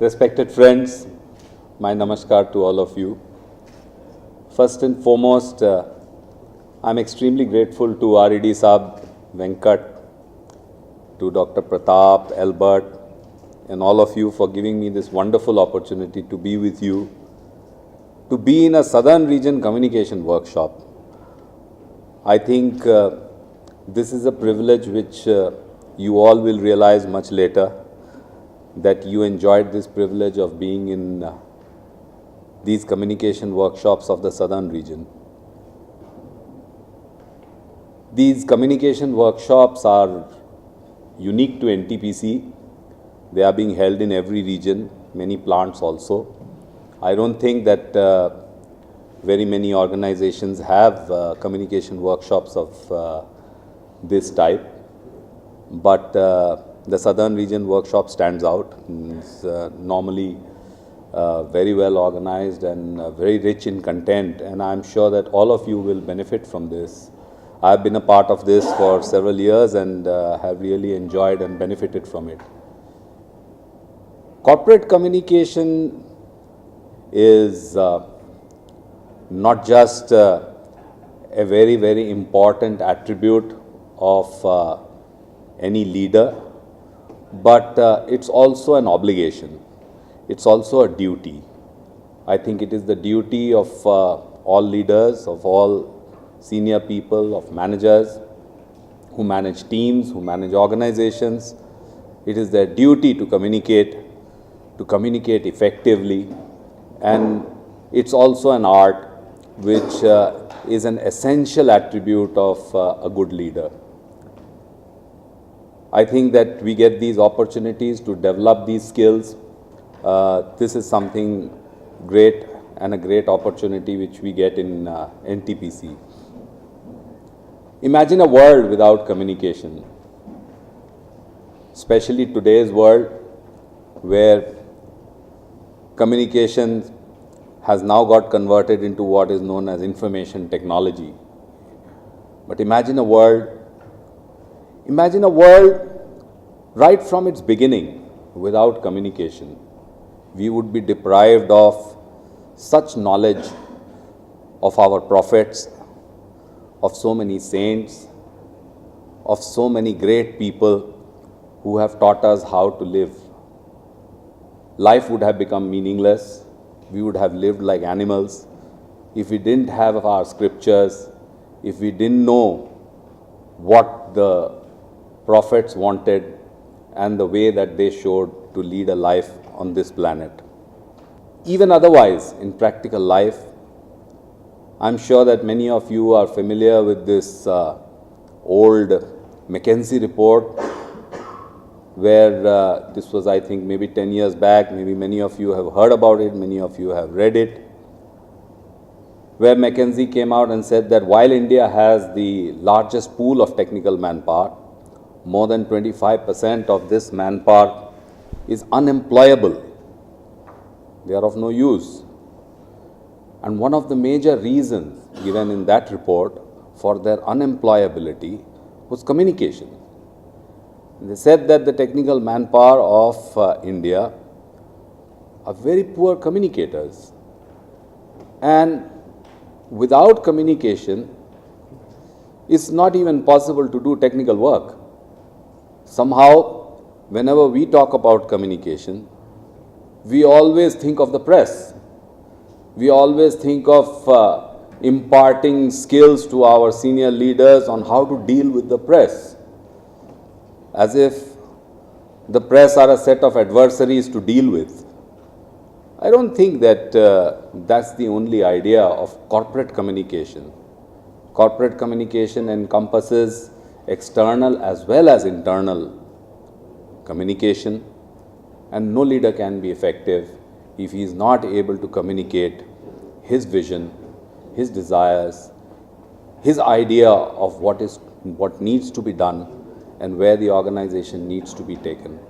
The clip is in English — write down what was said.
Respected friends, my namaskar to all of you. First and foremost, I'm extremely grateful to RED Saab, Venkat, to Dr. Pratap, Albert, and all of you for giving me this wonderful opportunity to be with you, to be in a Southern Region Communication Workshop. I think this is a privilege which you all will realize much later, that you enjoyed this privilege of being in these communication workshops of the Southern region. These communication workshops are unique to NTPC. They are being held in every region, many plants also. I don't think that very many organizations have communication workshops of this type, but the Southern Region Workshop stands out. It's normally very well organized and very rich in content, and I'm sure that all of you will benefit from this. I've been a part of this for several years and have really enjoyed and benefited from it. Corporate communication is not just a very, very important attribute of any leader, but it's also an obligation. It's also a duty. I think it is the duty of all leaders, of all senior people, of managers who manage teams, who manage organizations. It is their duty to communicate effectively, and it's also an art which is an essential attribute of a good leader. I think that we get these opportunities to develop these skills. This is something great and a great opportunity which we get in NTPC. Imagine a world without communication, especially today's world where communication has now got converted into what is known as information technology. But imagine a world right from its beginning without communication. We would be deprived of such knowledge of our prophets, of so many saints, of so many great people who have taught us how to live. Life would have become meaningless. We would have lived like animals if we didn't have our scriptures, if we didn't know what the prophets wanted and the way that they showed to lead a life on this planet. Even otherwise, in practical life, I'm sure that many of you are familiar with this old McKinsey report, where this was, I think, maybe 10 years back. Maybe many of you have heard about it, many of you have read it, where McKinsey came out and said that while India has the largest pool of technical manpower, more than 25% of this manpower is unemployable. They are of no use. And one of the major reasons given in that report for their unemployability was communication. They said that the technical manpower of India are very poor communicators. And without communication, it's not even possible to do technical work. Somehow, whenever we talk about communication, we always think of the press. We always think of imparting skills to our senior leaders on how to deal with the press, as if the press are a set of adversaries to deal with. I don't think that that's the only idea of corporate communication. Corporate communication encompasses external as well as internal communication, and no leader can be effective if he is not able to communicate his vision, his desires, his idea of what needs to be done and where the organization needs to be taken.